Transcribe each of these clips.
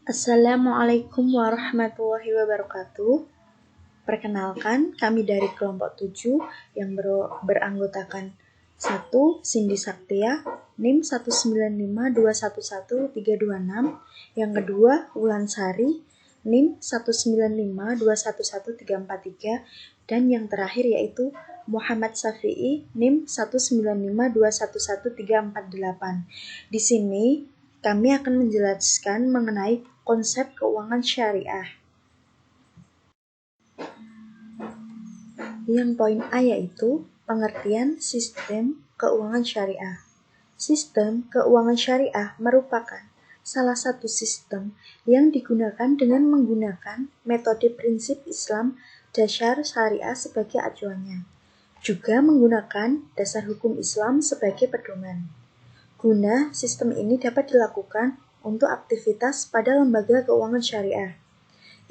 Assalamualaikum warahmatullahi wabarakatuh. Perkenalkan, kami dari kelompok 7 yang beranggotakan 1. Cindy Saktia, NIM 195211326. Yang kedua, Wulan Sari, NIM 195211343. Dan yang terakhir yaitu Muhammad Safi'i, NIM 195211348. Di sini kami akan menjelaskan mengenai konsep keuangan syariah. Yang poin A yaitu pengertian sistem keuangan syariah. Sistem keuangan syariah merupakan salah satu sistem yang digunakan dengan menggunakan metode prinsip Islam dasar syariah sebagai acuannya, juga menggunakan dasar hukum Islam sebagai pedoman. Guna sistem ini dapat dilakukan untuk aktivitas pada lembaga keuangan syariah.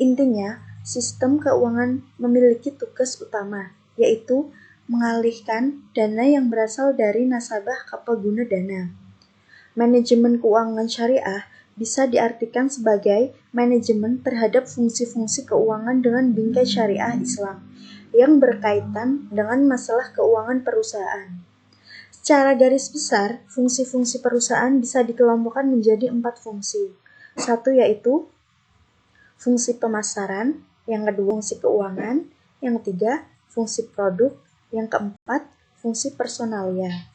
Intinya, sistem keuangan memiliki tugas utama, yaitu mengalihkan dana yang berasal dari nasabah ke pengguna dana. Manajemen keuangan syariah bisa diartikan sebagai manajemen terhadap fungsi-fungsi keuangan dengan bingkai syariah Islam yang berkaitan dengan masalah keuangan perusahaan. Secara garis besar, fungsi-fungsi perusahaan bisa dikelompokkan menjadi 4 fungsi. 1 yaitu fungsi pemasaran, yang kedua fungsi keuangan, yang ketiga fungsi produk, yang keempat fungsi personalia.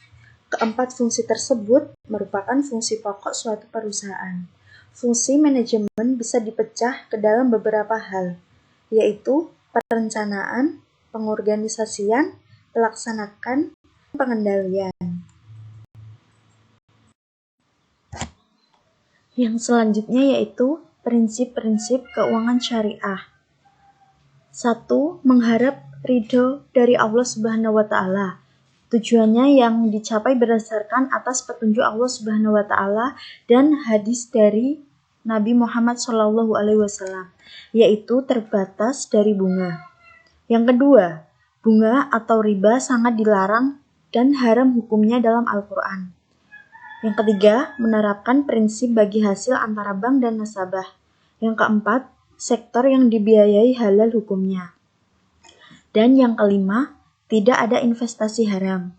Keempat fungsi tersebut merupakan fungsi pokok suatu perusahaan. Fungsi manajemen bisa dipecah ke dalam beberapa hal, yaitu perencanaan, pengorganisasian, pelaksanaan, pengendalian. Yang selanjutnya yaitu prinsip-prinsip keuangan syariah. 1. Mengharap ridho dari Allah Subhanahu wa Ta'ala. Tujuannya yang dicapai berdasarkan atas petunjuk Allah Subhanahu wa Ta'ala dan hadis dari Nabi Muhammad SAW, yaitu terbatas dari bunga. Yang kedua, bunga atau riba sangat dilarang dan haram hukumnya dalam Al-Quran. Yang ketiga, menerapkan prinsip bagi hasil antara bank dan nasabah. Yang keempat, sektor yang dibiayai halal hukumnya. Dan yang kelima, tidak ada investasi haram.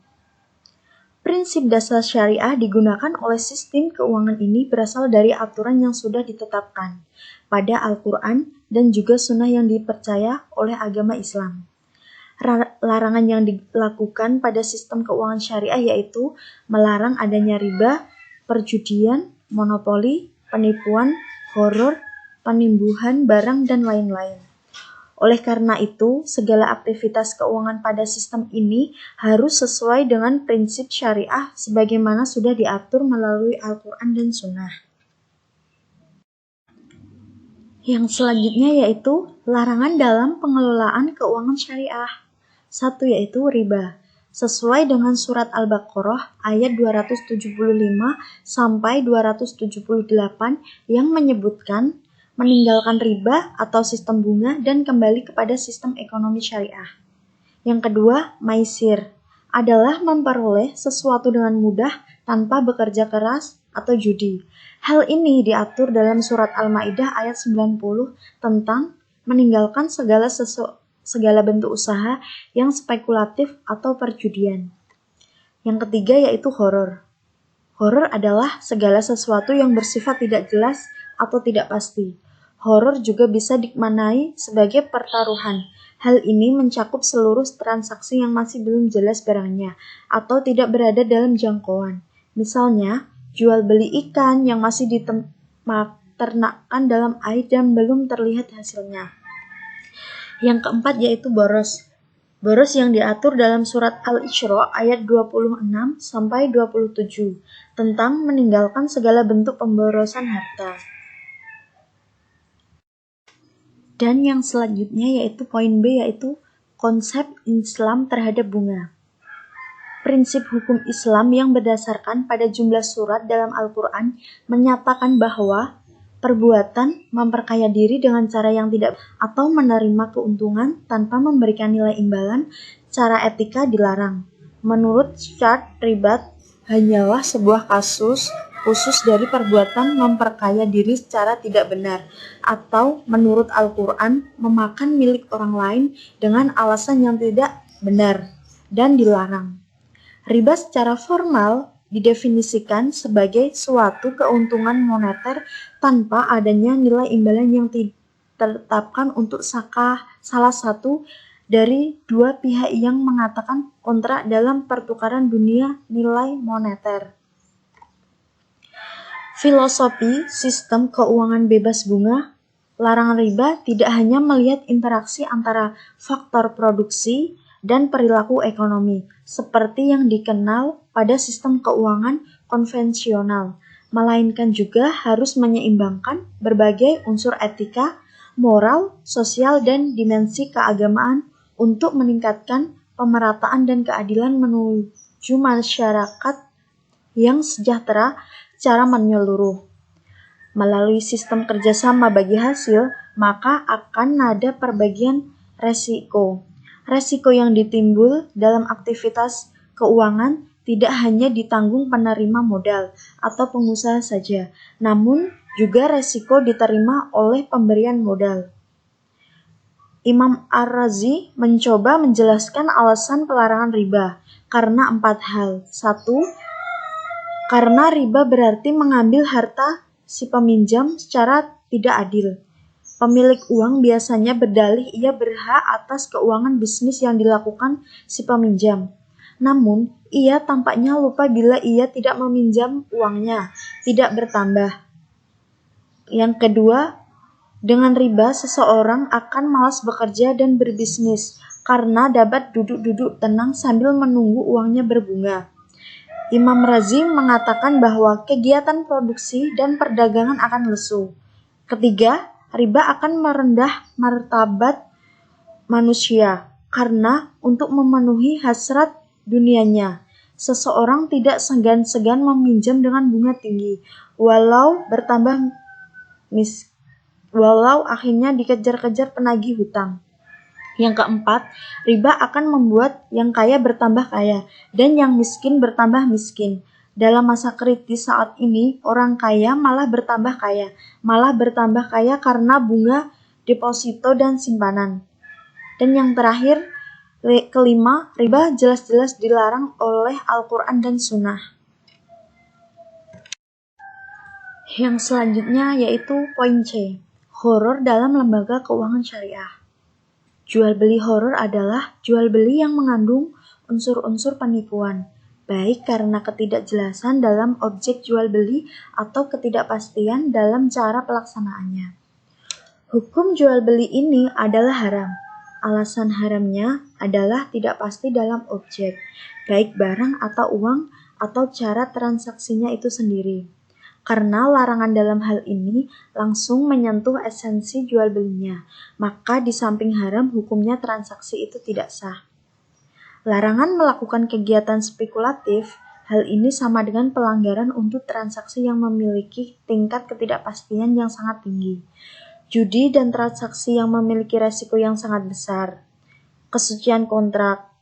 Prinsip dasar syariah digunakan oleh sistem keuangan ini berasal dari aturan yang sudah ditetapkan pada Al-Quran dan juga sunnah yang dipercaya oleh agama Islam. Larangan yang dilakukan pada sistem keuangan syariah yaitu melarang adanya riba, perjudian, monopoli, penipuan, horor, penimbuhan barang, dan lain-lain. Oleh karena itu, segala aktivitas keuangan pada sistem ini harus sesuai dengan prinsip syariah sebagaimana sudah diatur melalui Al-Quran dan Sunnah. Yang selanjutnya yaitu larangan dalam pengelolaan keuangan syariah. 1 yaitu riba. Sesuai dengan surat Al-Baqarah ayat 275 sampai 278 yang menyebutkan meninggalkan riba atau sistem bunga dan kembali kepada sistem ekonomi syariah. Yang kedua, maisir adalah memperoleh sesuatu dengan mudah tanpa bekerja keras atau judi. Hal ini diatur dalam surat Al-Maidah ayat 90 tentang meninggalkan segala bentuk usaha yang spekulatif atau perjudian. Yang ketiga yaitu horor. Horor adalah segala sesuatu yang bersifat tidak jelas atau tidak pasti. Horor juga bisa dimaknai sebagai pertaruhan. Hal ini mencakup seluruh transaksi yang masih belum jelas barangnya atau tidak berada dalam jangkauan. Misalnya, jual beli ikan yang masih diternakkan dalam air dan belum terlihat hasilnya. Yang keempat yaitu boros. Boros yang diatur dalam surat Al-Isra ayat 26 sampai 27 tentang meninggalkan segala bentuk pemborosan harta. Dan yang selanjutnya yaitu poin B yaitu konsep Islam terhadap bunga. Prinsip hukum Islam yang berdasarkan pada jumlah surat dalam Al-Quran menyatakan bahwa perbuatan memperkaya diri dengan cara yang tidak atau menerima keuntungan tanpa memberikan nilai imbalan secara etika dilarang. Menurut Syarh Ribat, hanyalah sebuah kasus khusus dari perbuatan memperkaya diri secara tidak benar, atau menurut Al-Quran memakan milik orang lain dengan alasan yang tidak benar dan dilarang. Riba secara formal didefinisikan sebagai suatu keuntungan moneter tanpa adanya nilai imbalan yang ditetapkan untuk salah satu dari dua pihak yang mengatakan kontrak dalam pertukaran dunia nilai moneter. Filosofi sistem keuangan bebas bunga, larangan riba tidak hanya melihat interaksi antara faktor produksi dan perilaku ekonomi, seperti yang dikenal pada sistem keuangan konvensional, melainkan juga harus menyeimbangkan berbagai unsur etika, moral, sosial, dan dimensi keagamaan untuk meningkatkan pemerataan dan keadilan menuju masyarakat yang sejahtera secara menyeluruh. Melalui sistem kerjasama bagi hasil, maka akan ada perbagian resiko. Resiko yang ditimbul dalam aktivitas keuangan tidak hanya ditanggung penerima modal atau pengusaha saja, namun juga resiko diterima oleh pemberian modal. Imam Ar-Razi mencoba menjelaskan alasan pelarangan riba karena 4 hal. 1. Karena riba berarti mengambil harta si peminjam secara tidak adil. Pemilik uang biasanya berdalih ia berhak atas keuangan bisnis yang dilakukan si peminjam. Namun, ia tampaknya lupa bila ia tidak meminjam uangnya, tidak bertambah. Yang kedua, dengan riba seseorang akan malas bekerja dan berbisnis karena dapat duduk-duduk tenang sambil menunggu uangnya berbunga. Imam Razi mengatakan bahwa kegiatan produksi dan perdagangan akan lesu. Ketiga, riba akan merendah martabat manusia karena untuk memenuhi hasrat dunianya, seseorang tidak segan-segan meminjam dengan bunga tinggi, walau akhirnya dikejar-kejar penagih hutang. Yang keempat, riba akan membuat yang kaya bertambah kaya dan yang miskin bertambah miskin. Dalam masa kritis saat ini, orang kaya malah bertambah kaya karena bunga deposito dan simpanan. Dan yang terakhir, kelima, riba jelas-jelas dilarang oleh Al-Quran dan Sunnah. Yang selanjutnya yaitu poin C, horor dalam lembaga keuangan syariah. Jual beli horor adalah jual beli yang mengandung unsur-unsur penipuan, baik karena ketidakjelasan dalam objek jual beli atau ketidakpastian dalam cara pelaksanaannya. Hukum jual beli ini adalah haram. Alasan haramnya adalah tidak pasti dalam objek, baik barang atau uang atau cara transaksinya itu sendiri. Karena larangan dalam hal ini langsung menyentuh esensi jual belinya, maka di samping haram hukumnya transaksi itu tidak sah. Larangan melakukan kegiatan spekulatif, hal ini sama dengan pelanggaran untuk transaksi yang memiliki tingkat ketidakpastian yang sangat tinggi. Judi dan transaksi yang memiliki resiko yang sangat besar. Kesucian kontrak.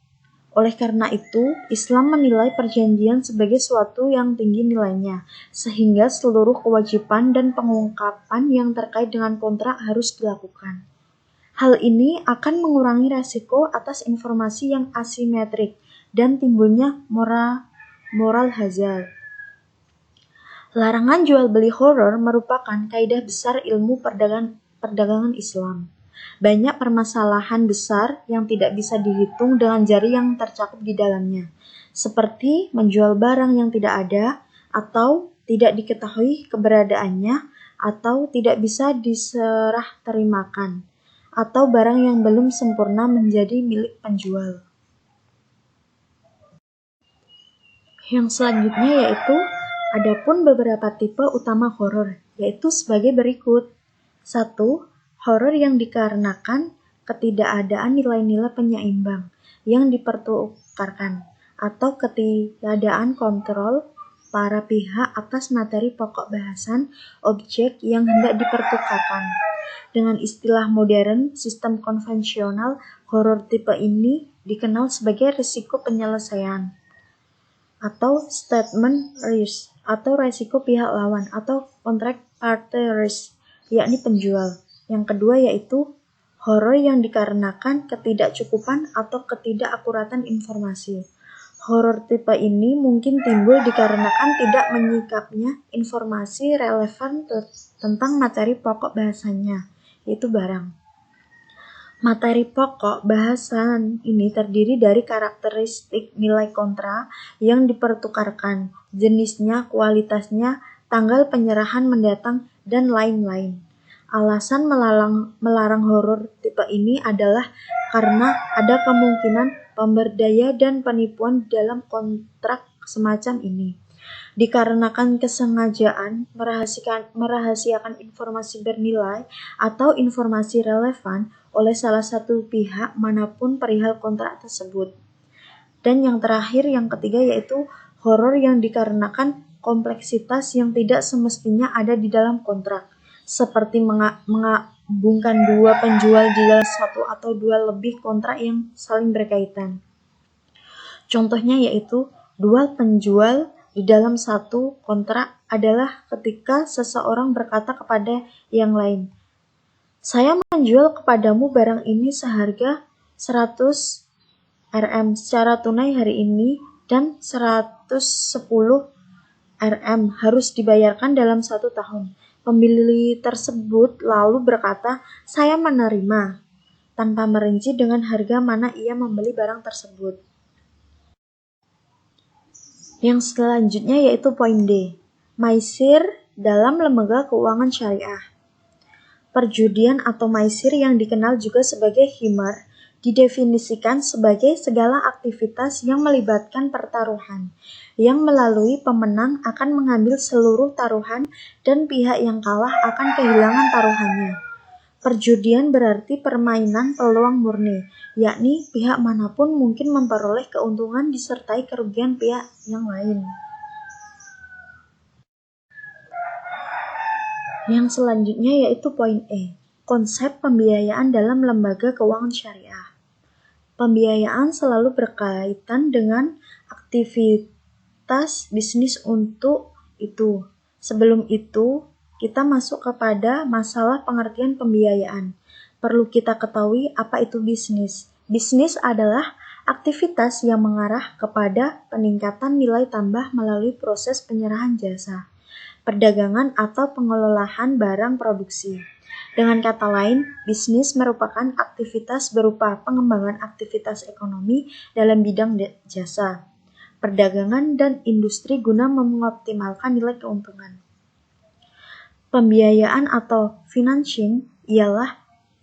Oleh karena itu, Islam menilai perjanjian sebagai suatu yang tinggi nilainya, sehingga seluruh kewajiban dan pengungkapan yang terkait dengan kontrak harus dilakukan. Hal ini akan mengurangi resiko atas informasi yang asimetrik dan timbulnya moral hazard. Larangan jual beli horor merupakan kaidah besar ilmu perdagangan Islam. Banyak permasalahan besar yang tidak bisa dihitung dengan jari yang tercakup di dalamnya, seperti menjual barang yang tidak ada, atau tidak diketahui keberadaannya, atau tidak bisa diserah terimakan, atau barang yang belum sempurna menjadi milik penjual. Yang selanjutnya yaitu, adapun beberapa tipe utama horor, yaitu sebagai berikut. 1. Horor yang dikarenakan ketidakadaan nilai-nilai penyeimbang yang dipertukarkan atau ketiadaan kontrol para pihak atas materi pokok bahasan objek yang hendak dipertukarkan. Dengan istilah modern, sistem konvensional, horor tipe ini dikenal sebagai risiko penyelesaian. atau statement risk atau resiko pihak lawan atau contract party risk, yakni penjual. Yang kedua yaitu horor yang dikarenakan ketidakcukupan atau ketidakakuratan informasi. Horor tipe ini mungkin timbul dikarenakan tidak menyikapnya informasi relevan tentang materi pokok bahasanya, yaitu barang. Materi pokok bahasan ini terdiri dari karakteristik nilai kontra yang dipertukarkan, jenisnya, kualitasnya, tanggal penyerahan mendatang, dan lain-lain. Alasan melarang horor tipe ini adalah karena ada kemungkinan pemberdaya dan penipuan dalam kontrak semacam ini. Dikarenakan kesengajaan merahasiakan informasi bernilai atau informasi relevan oleh salah satu pihak manapun perihal kontrak tersebut. Dan yang terakhir, yang ketiga yaitu horor yang dikarenakan kompleksitas yang tidak semestinya ada di dalam kontrak, seperti menggabungkan dua penjual di dalam satu atau dua lebih kontrak yang saling berkaitan. Contohnya yaitu dual penjual di dalam satu kontrak adalah ketika seseorang berkata kepada yang lain, "Saya menjual kepadamu barang ini seharga 100 Rm secara tunai hari ini dan 110 Rm harus dibayarkan dalam 1 tahun. Pembeli tersebut lalu berkata, "Saya menerima," tanpa merinci dengan harga mana ia membeli barang tersebut. Yang selanjutnya yaitu poin D, maisir dalam lembaga keuangan syariah. Perjudian atau maisir yang dikenal juga sebagai khimar didefinisikan sebagai segala aktivitas yang melibatkan pertaruhan, yang melalui pemenang akan mengambil seluruh taruhan dan pihak yang kalah akan kehilangan taruhannya. Perjudian berarti permainan peluang murni, yakni pihak manapun mungkin memperoleh keuntungan disertai kerugian pihak yang lain. Yang selanjutnya yaitu poin E, konsep pembiayaan dalam lembaga keuangan syariah. Pembiayaan selalu berkaitan dengan aktivitas bisnis untuk itu. Sebelum itu, kita masuk kepada masalah pengertian pembiayaan. Perlu kita ketahui apa itu bisnis. Bisnis adalah aktivitas yang mengarah kepada peningkatan nilai tambah melalui proses penyerahan jasa, perdagangan atau pengelolaan barang produksi. Dengan kata lain, bisnis merupakan aktivitas berupa pengembangan aktivitas ekonomi dalam bidang jasa, perdagangan, dan industri guna mengoptimalkan nilai keuntungan. Pembiayaan atau financing ialah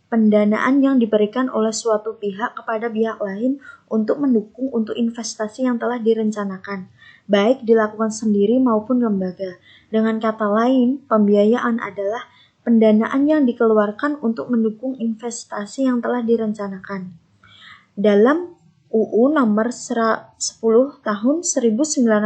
pendanaan yang diberikan oleh suatu pihak kepada pihak lain untuk mendukung untuk investasi yang telah direncanakan, baik dilakukan sendiri maupun lembaga. Dengan kata lain, pembiayaan adalah pendanaan yang dikeluarkan untuk mendukung investasi yang telah direncanakan. Dalam UU nomor 10 tahun 1998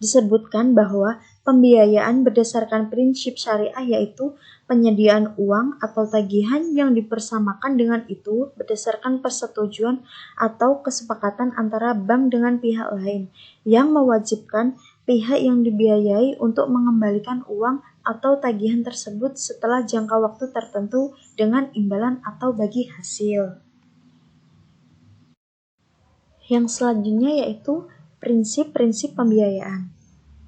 disebutkan bahwa pembiayaan berdasarkan prinsip syariah yaitu penyediaan uang atau tagihan yang dipersamakan dengan itu berdasarkan persetujuan atau kesepakatan antara bank dengan pihak lain yang mewajibkan pihak yang dibiayai untuk mengembalikan uang atau tagihan tersebut setelah jangka waktu tertentu dengan imbalan atau bagi hasil. Yang selanjutnya yaitu prinsip-prinsip pembiayaan.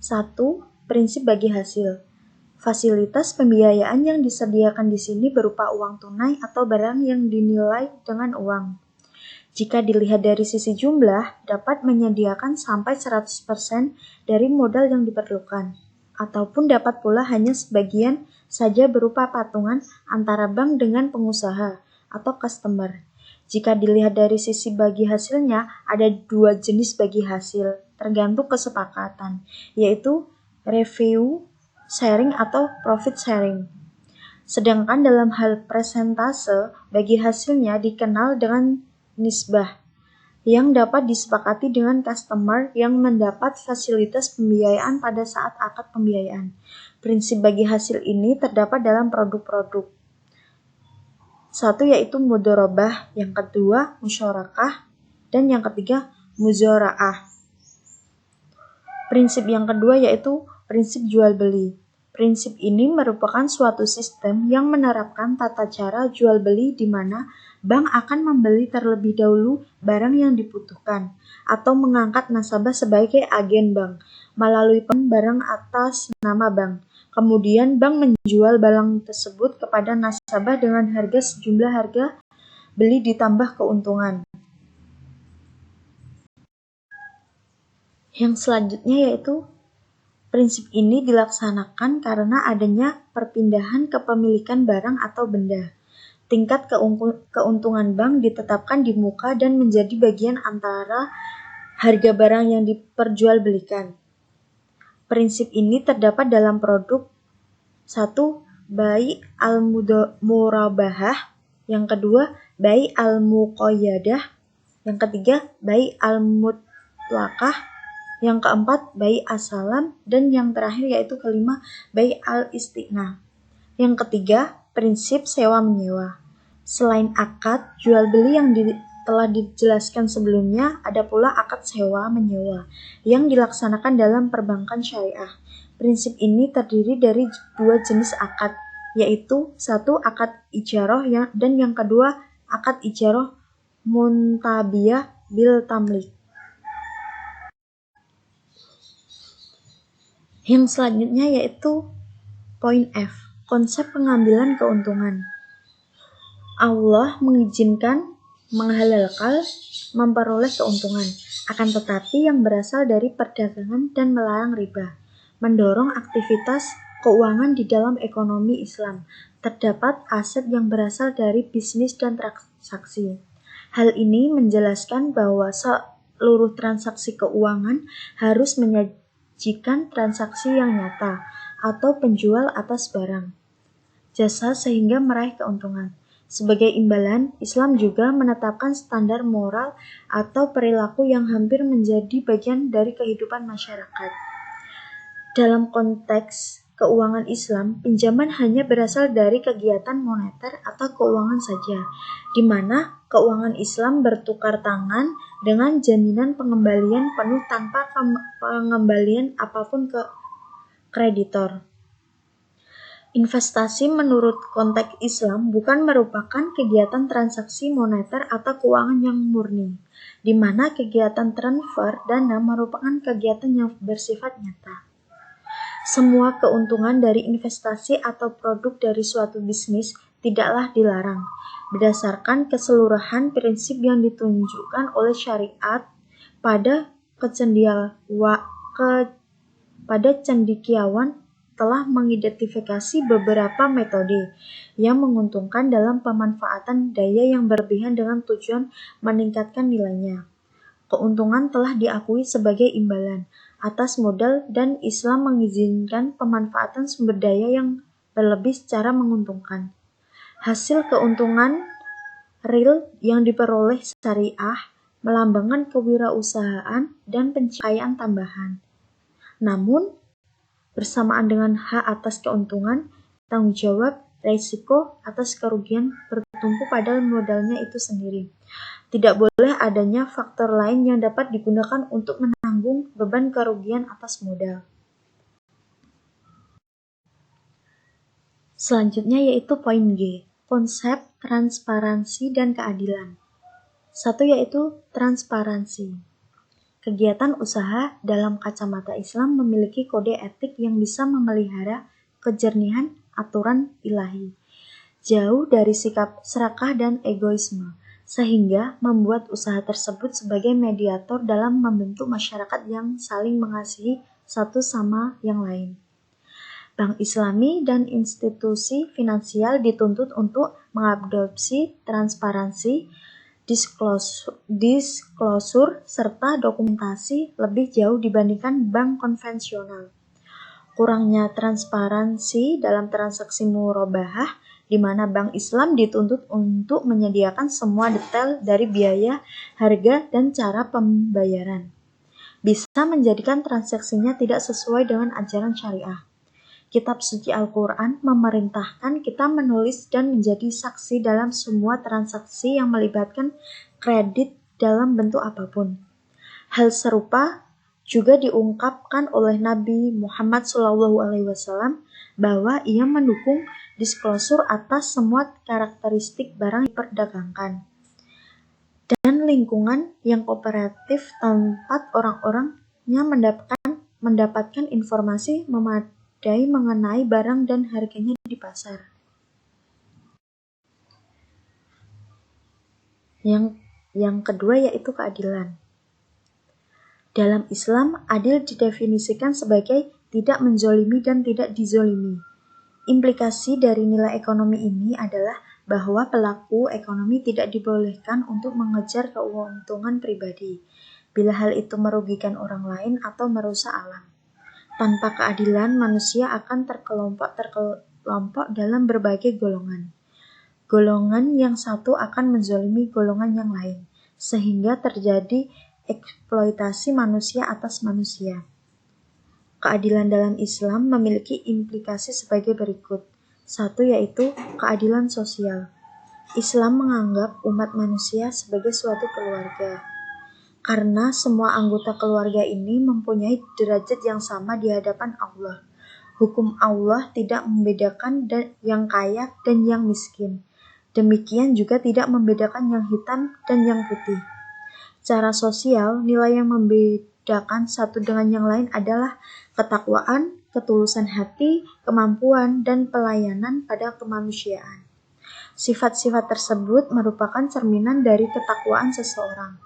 1. Prinsip bagi hasil. Fasilitas pembiayaan yang disediakan di sini berupa uang tunai atau barang yang dinilai dengan uang. Jika dilihat dari sisi jumlah, dapat menyediakan sampai 100% dari modal yang diperlukan, ataupun dapat pula hanya sebagian saja berupa patungan antara bank dengan pengusaha atau customer. Jika dilihat dari sisi bagi hasilnya, ada dua jenis bagi hasil, tergantung kesepakatan, yaitu revenue sharing atau profit sharing. Sedangkan dalam hal persentase, bagi hasilnya dikenal dengan nisbah, yang dapat disepakati dengan customer yang mendapat fasilitas pembiayaan pada saat akad pembiayaan. Prinsip bagi hasil ini terdapat dalam produk-produk. 1 yaitu mudharabah, yang kedua musyarakah, dan yang ketiga muzara'ah. Prinsip yang kedua yaitu prinsip jual beli. Prinsip ini merupakan suatu sistem yang menerapkan tata cara jual beli di mana bank akan membeli terlebih dahulu barang yang dibutuhkan atau mengangkat nasabah sebagai agen bank melalui barang atas nama bank. Kemudian bank menjual barang tersebut kepada nasabah dengan harga sejumlah harga beli ditambah keuntungan. Yang selanjutnya yaitu prinsip ini dilaksanakan karena adanya perpindahan kepemilikan barang atau benda. Tingkat keuntungan bank ditetapkan di muka dan menjadi bagian antara harga barang yang diperjualbelikan. Prinsip ini terdapat dalam produk 1. Bai al-murabahah, yang kedua bai al-muqayyadah, yang ketiga bai al-mutlaqah, yang keempat, bai as-salam, dan yang terakhir yaitu kelima, bai al-istighna. Yang ketiga, prinsip sewa-menyewa. Selain akad jual beli yang telah dijelaskan sebelumnya, ada pula akad sewa-menyewa yang dilaksanakan dalam perbankan syariah. Prinsip ini terdiri dari dua jenis akad, yaitu satu akad ijarah dan yang kedua akad ijarah muntabiyah bil tamlik. Yang selanjutnya yaitu poin F, konsep pengambilan keuntungan. Allah mengizinkan, menghalalkan, memperoleh keuntungan, akan tetapi yang berasal dari perdagangan dan melarang riba, mendorong aktivitas keuangan di dalam ekonomi Islam. Terdapat aset yang berasal dari bisnis dan transaksi. Hal ini menjelaskan bahwa seluruh transaksi keuangan harus menyajikan transaksi yang nyata atau penjual atas barang, jasa sehingga meraih keuntungan. Sebagai imbalan, Islam juga menetapkan standar moral atau perilaku yang hampir menjadi bagian dari kehidupan masyarakat. Dalam konteks keuangan Islam, pinjaman hanya berasal dari kegiatan moneter atau keuangan saja, di mana keuangan Islam bertukar tangan dengan jaminan pengembalian penuh tanpa pengembalian apapun ke kreditor. Investasi menurut konteks Islam bukan merupakan kegiatan transaksi moneter atau keuangan yang murni, di mana kegiatan transfer dana merupakan kegiatan yang bersifat nyata. Semua keuntungan dari investasi atau produk dari suatu bisnis tidaklah dilarang, berdasarkan keseluruhan prinsip yang ditunjukkan oleh syariat pada cendekiawan telah mengidentifikasi beberapa metode yang menguntungkan dalam pemanfaatan daya yang berlebihan dengan tujuan meningkatkan nilainya. Keuntungan telah diakui sebagai imbalan atas modal dan Islam mengizinkan pemanfaatan sumber daya yang berlebih secara menguntungkan. Hasil keuntungan real yang diperoleh syariah melambangkan kewirausahaan dan pencapaian tambahan. Namun, bersamaan dengan hak atas keuntungan, tanggung jawab risiko atas kerugian bertumpu pada modalnya itu sendiri. Tidak boleh adanya faktor lain yang dapat digunakan untuk menanggung beban kerugian atas modal. Selanjutnya yaitu poin G, konsep transparansi dan keadilan. Satu yaitu transparansi. Kegiatan usaha dalam kacamata Islam memiliki kode etik yang bisa memelihara kejernihan aturan ilahi, jauh dari sikap serakah dan egoisme, sehingga membuat usaha tersebut sebagai mediator dalam membentuk masyarakat yang saling mengasihi satu sama yang lain. Bank Islami dan institusi finansial dituntut untuk mengadopsi transparansi, disclosure, serta dokumentasi lebih jauh dibandingkan bank konvensional. Kurangnya transparansi dalam transaksi murabahah, di mana bank Islam dituntut untuk menyediakan semua detail dari biaya, harga, dan cara pembayaran, bisa menjadikan transaksinya tidak sesuai dengan ajaran syariah. Kitab suci Al-Quran memerintahkan kita menulis dan menjadi saksi dalam semua transaksi yang melibatkan kredit dalam bentuk apapun. Hal serupa Juga diungkapkan oleh Nabi Muhammad SAW bahwa ia mendukung disklosur atas semua karakteristik barang yang diperdagangkan dan lingkungan yang kooperatif tempat orang-orangnya mendapatkan informasi memadai mengenai barang dan harganya di pasar. Yang kedua yaitu keadilan. Dalam Islam, adil didefinisikan sebagai tidak menzolimi dan tidak dizolimi. Implikasi dari nilai ekonomi ini adalah bahwa pelaku ekonomi tidak dibolehkan untuk mengejar keuntungan pribadi, bila hal itu merugikan orang lain atau merusak alam. Tanpa keadilan, manusia akan terkelompok dalam berbagai golongan. Golongan yang satu akan menzolimi golongan yang lain, sehingga terjadi eksploitasi manusia atas manusia. Keadilan dalam Islam memiliki implikasi sebagai berikut. 1 yaitu keadilan sosial. Islam menganggap umat manusia sebagai suatu keluarga. Karena semua anggota keluarga ini mempunyai derajat yang sama di hadapan Allah. Hukum Allah tidak membedakan yang kaya dan yang miskin. Demikian juga tidak membedakan yang hitam dan yang putih. Secara sosial, nilai yang membedakan satu dengan yang lain adalah ketakwaan, ketulusan hati, kemampuan, dan pelayanan pada kemanusiaan. Sifat-sifat tersebut merupakan cerminan dari ketakwaan seseorang.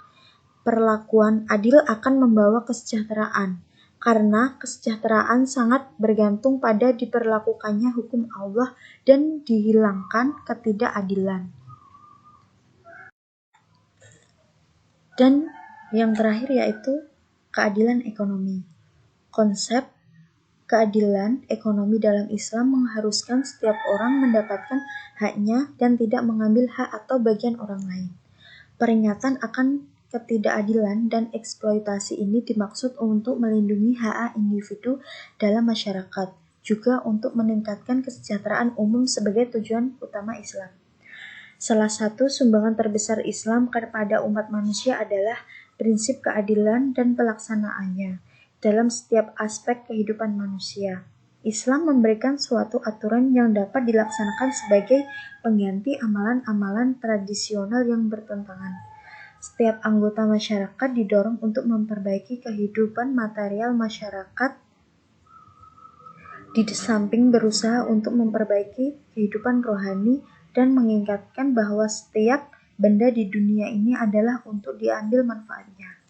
Perlakuan adil akan membawa kesejahteraan, karena kesejahteraan sangat bergantung pada diberlakukannya hukum Allah dan dihilangkan ketidakadilan. Dan yang terakhir yaitu keadilan ekonomi. Konsep keadilan ekonomi dalam Islam mengharuskan setiap orang mendapatkan haknya dan tidak mengambil hak atau bagian orang lain. Peringatan akan ketidakadilan dan eksploitasi ini dimaksud untuk melindungi hak individu dalam masyarakat, juga untuk meningkatkan kesejahteraan umum sebagai tujuan utama Islam. Salah satu sumbangan terbesar Islam kepada umat manusia adalah prinsip keadilan dan pelaksanaannya dalam setiap aspek kehidupan manusia. Islam memberikan suatu aturan yang dapat dilaksanakan sebagai pengganti amalan-amalan tradisional yang bertentangan. Setiap anggota masyarakat didorong untuk memperbaiki kehidupan material masyarakat di samping berusaha untuk memperbaiki kehidupan rohani dan mengingatkan bahwa setiap benda di dunia ini adalah untuk diambil manfaatnya.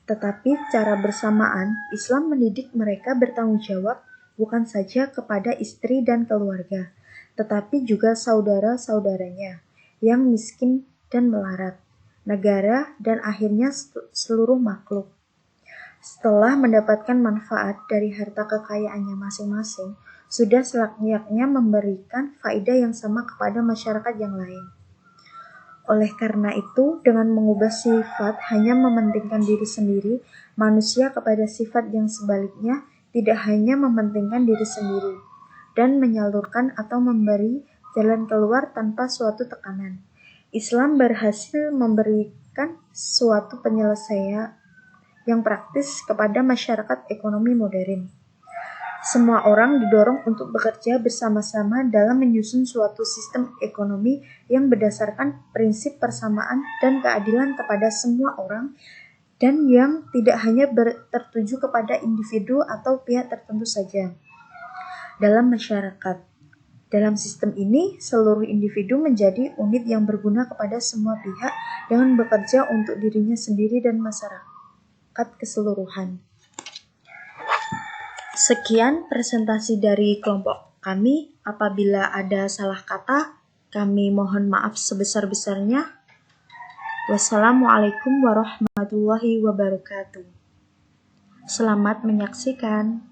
Tetapi secara bersamaan, Islam mendidik mereka bertanggung jawab bukan saja kepada istri dan keluarga, tetapi juga saudara-saudaranya yang miskin dan melarat, negara, dan akhirnya seluruh makhluk. Setelah mendapatkan manfaat dari harta kekayaannya masing-masing, sudah selayaknya memberikan faedah yang sama kepada masyarakat yang lain. Oleh karena itu, dengan mengubah sifat hanya mementingkan diri sendiri, manusia kepada sifat yang sebaliknya tidak hanya mementingkan diri sendiri dan menyalurkan atau memberi jalan keluar tanpa suatu tekanan. Islam berhasil memberikan suatu penyelesaian yang praktis kepada masyarakat ekonomi modern. Semua orang didorong untuk bekerja bersama-sama dalam menyusun suatu sistem ekonomi yang berdasarkan prinsip persamaan dan keadilan kepada semua orang dan yang tidak hanya tertuju kepada individu atau pihak tertentu saja dalam masyarakat. Dalam sistem ini, seluruh individu menjadi unit yang berguna kepada semua pihak dengan bekerja untuk dirinya sendiri dan masyarakat keseluruhan. Sekian presentasi dari kelompok kami. Apabila ada salah kata, kami mohon maaf sebesar-besarnya. Wassalamualaikum warahmatullahi wabarakatuh. Selamat menyaksikan.